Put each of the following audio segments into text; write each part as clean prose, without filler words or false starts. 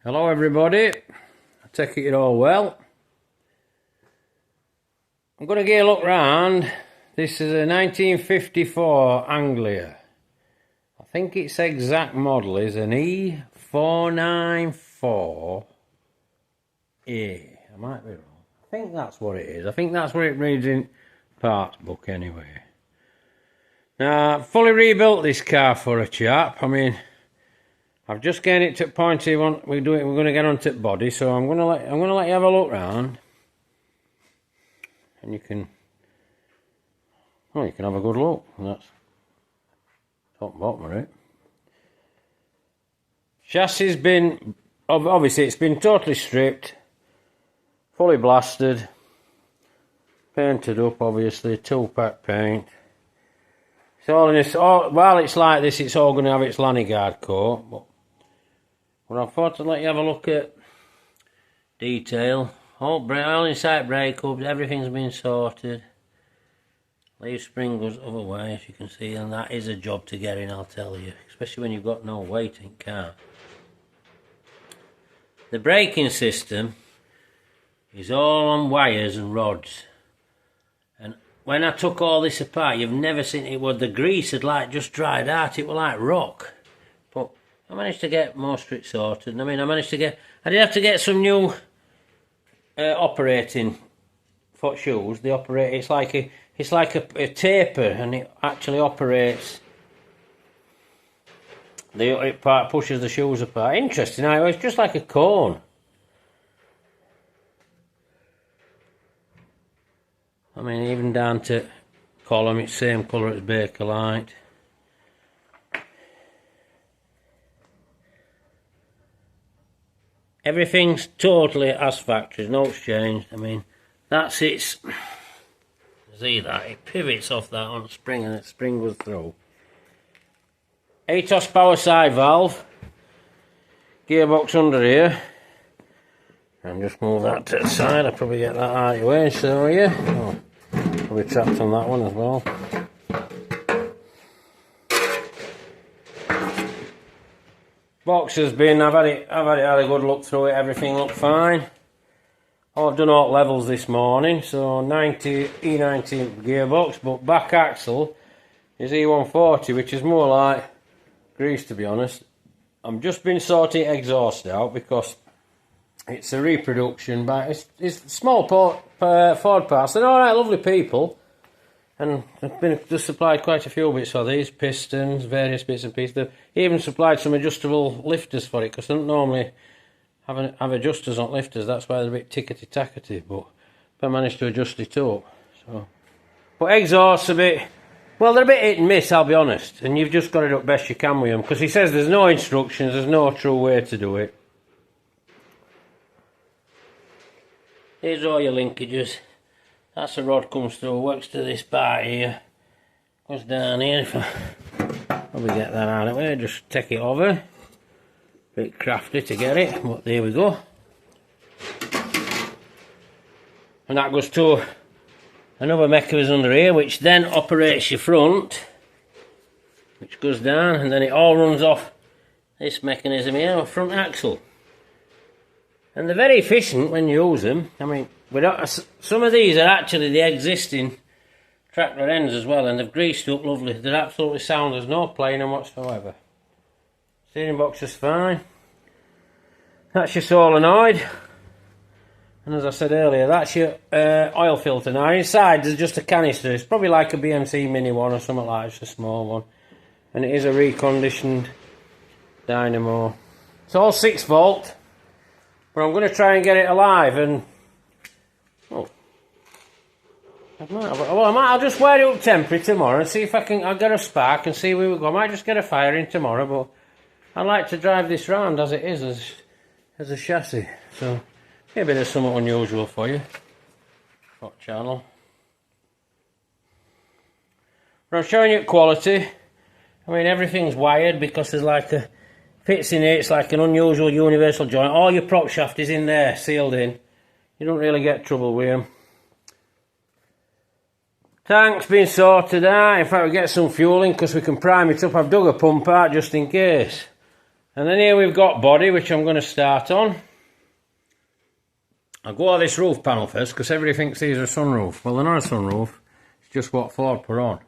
Hello everybody, I take it you're all well. I'm going to get a look round. This is a 1954 Anglia. I think its exact model is an E494A. I might be wrong. I think that's what it is. I think that's what it reads in parts book anyway. Now, I've fully rebuilt this car for a chap. I mean, I've just getting it to the point we're going to get onto the body, so I'm going to let you have a look round, and you can have a good look. And that's top and bottom of it. Chassis has been obviously it's been totally stripped, fully blasted, painted up. Obviously, 2-pack paint. It's all in this. While it's like this, it's all going to have its Lanyard coat, but I thought to let you have a look at detail. All inside breakups, everything's been sorted. Leaf spring goes the other way, as you can see, and that is a job to get in, I'll tell you, especially when you've got no weight in car. The braking system is all on wires and rods, and when I took all this apart, you've never seen it. The grease had like just dried out. It was like rock. But I managed to get most of it sorted. And I mean, I did have to get some new operating foot shoes. It's like a taper, and it actually operates. It pushes the shoes apart. Interesting. It's just like a cone. I mean, even down to column, it's same colour as Bakelite. Everything's totally as factory, no exchange. I mean, that's its. See that? It pivots off that on the spring, and the spring goes through. 8 horsepower side valve. Gearbox under here. And just move that to the side. I'll probably get that out of your way and show you. Oh, probably trapped on that one as well. Box has been, I've had a good look through it, everything looked fine. I've done all levels this morning, so 90 E19 gearbox, but back axle is E140, which is more like grease, to be honest. I've just been sorting exhaust out because it's a reproduction, but it's small Ford parts. They're alright, lovely people. And I've just supplied quite a few bits of these, pistons, various bits and pieces. They've even supplied some adjustable lifters for it, because they don't normally have adjusters on lifters. That's why they're a bit tickety-tackety, but I managed to adjust it up. So, but exhaust's they're a bit hit and miss, I'll be honest. And you've just got it up best you can with them, because he says there's no instructions, there's no true way to do it. Here's all your linkages. That's a rod comes through, works to this part here, goes down here. If I probably get that out of the way, just take it over. Bit crafty to get it, but there we go. And that goes to another mechanism under here, which then operates your front, which goes down, and then it all runs off this mechanism here, front axle. And they're very efficient when you use them. I mean, some of these are actually the existing tractor ends as well, and they've greased up lovely. They're absolutely sound, there's no playing them whatsoever. Steering box is fine. That's your solenoid. And as I said earlier, that's your oil filter. Now inside there's just a canister. It's probably like a BMC Mini one or something like that, it's a small one. And it is a reconditioned dynamo. It's all 6 volt. But I'm going to try and get it alive, and I'll just wire it up temporary tomorrow and see if I'll get a spark and see where we go. I might just get a fire in tomorrow, but I'd like to drive this round as it is, as a chassis. So maybe there's something unusual for you. Hot channel. But I'm showing you quality. I mean, everything's wired because there's like a fits in here. It's like an unusual universal joint. All your prop shaft is in there, sealed in. You don't really get trouble with them. Tank's been sorted out. In fact, we get some fuel in because we can prime it up. I've dug a pump out just in case. And then here we've got body, which I'm going to start on. I'll go on this roof panel first, because everybody thinks these are a sunroof. Well, they're not a sunroof. It's just what Ford put on.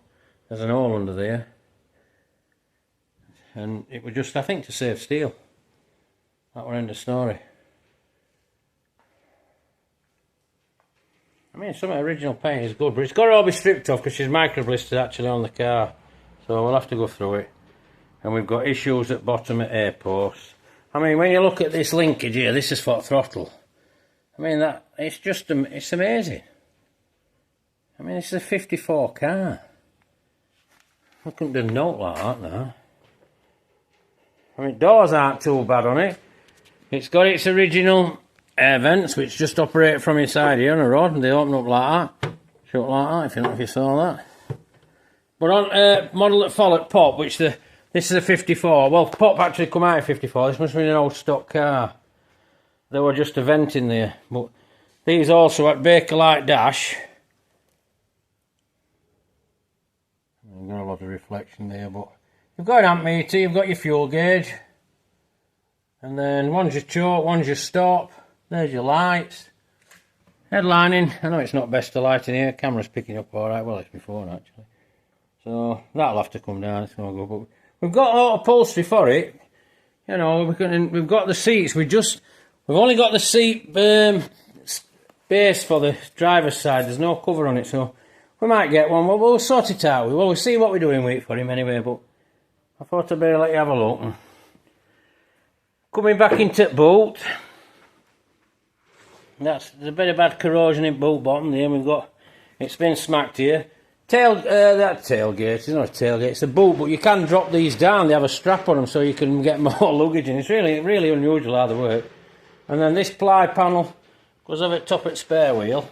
There's an hole under there. And it was just, I think, to save steel. That were end of story. I mean, some of the original paint is good, but it's got to all be stripped off because she's micro-blistered actually on the car. So we'll have to go through it. And we've got issues at bottom at airports. I mean, when you look at this linkage here, this is for throttle. I mean, that it's just, it's amazing. I mean, this is a 54 car. I couldn't do a note like that now. I mean, doors aren't too bad on it. It's got its original air vents, which just operate from inside here on the road, and they open up like that. Shut like that, if you know if you saw that. But on model that followed Pop, which this is a 54. Well, Pop actually come out of 54. This must have been an old stock car. There were just a vent in there. But these also had Bakelite dash. You've got a lot of reflection there, but you've got an amp meter, you've got your fuel gauge. And then one's your choke, one's your stop. There's your lights. Headlining. I know it's not best to light in here. Camera's picking up alright. Well, it's before actually. So that'll have to come down. It's no good. But we've got a lot of upholstery for it. You know, we've got the seats. We've only got the seat base for the driver's side. There's no cover on it, so we might get one. We'll sort it out. We'll see what we're doing with it for him anyway. But I thought I'd better let you have a look. Coming back into the boot. There's a bit of bad corrosion in boot bottom there. It's been smacked here. That tailgate, it's not a tailgate, it's a boot, but you can drop these down. They have a strap on them so you can get more luggage in. It's really, really unusual how they work. And then this ply panel goes over the top of the spare wheel.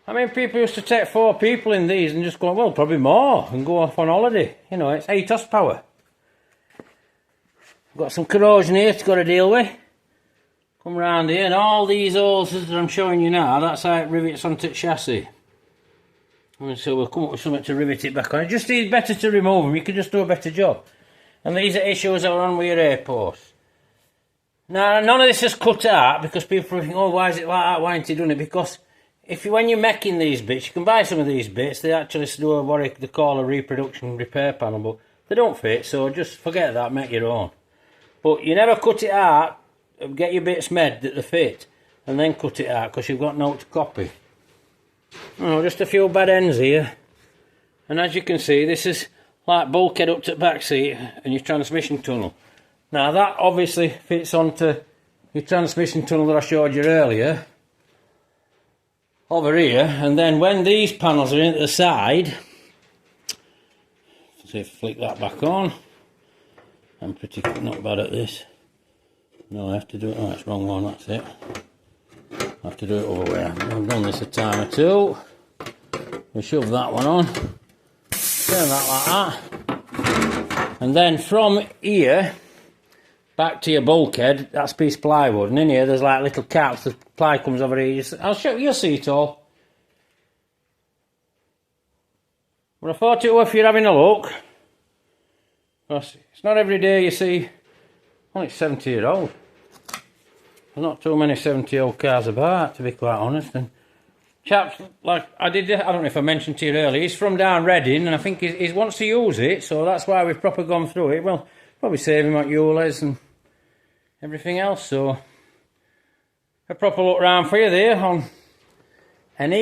I mean, people used to take 4 people in these and just go, well, probably more, and go off on holiday. You know, it's 8 horsepower. Got some corrosion here to got to deal with. Come round here, and all these holes that I'm showing you now, that's how it rivets onto the chassis. And so we'll come up with something to rivet it back on. It just is better to remove them, you can just do a better job. And these are issues that are on with your airports. Now, none of this is cut out because people think, oh, why is it like that? Why ain't he done it? Because when you're making these bits, you can buy some of these bits. They actually do what they call a reproduction repair panel, but they don't fit, so just forget that, make your own. But you never cut it out. Get your bits made that they fit and then cut it out because you've got no to copy. Oh, just a few bad ends here, and as you can see, this is like bulkhead up to the back seat and your transmission tunnel. Now that obviously fits onto your transmission tunnel that I showed you earlier over here, and then when these panels are in at the side, let's see if I flick that back on. I'm pretty not bad at this. No, I have to do it. Oh, that's the wrong one, that's it. I have to do it over way. I've done this a time or two. We shove that one on. Turn that like that. And then from here, back to your bulkhead, that's a piece of plywood. And in here, there's like little caps. The ply comes over here. I'll show you, you'll see it all. But I thought it was if you're having a look. Because it's not every day you see. Well, it's 70-year-old. There's not too many 70-year-old cars about, to be quite honest. And chaps, like I don't know if I mentioned to you earlier, he's from down Reading, and I think he wants to use it, so that's why we've proper gone through it. Well, probably save him at Euler's and everything else, so a proper look round for you there on an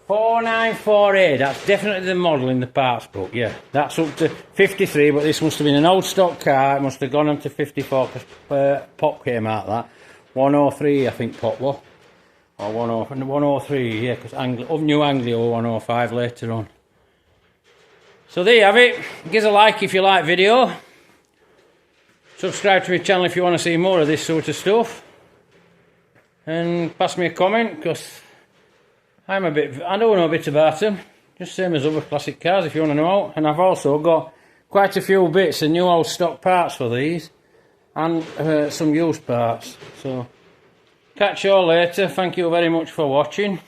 E494A. That's definitely the model in the parts book, yeah. That's up to 53, but this must have been an old stock car. It must have gone on to 54 because Pop came out that. 103, I think Pop was. Or 103, yeah, because New Anglia or 105 later on. So there you have it. Give us a like if you like video. Subscribe to my channel if you want to see more of this sort of stuff. And pass me a comment, because I don't know a bit about them. Just same as other classic cars if you want to know. And I've also got quite a few bits of new old stock parts for these. And some used parts. So, catch you all later. Thank you very much for watching.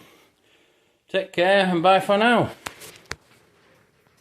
Take care and bye for now.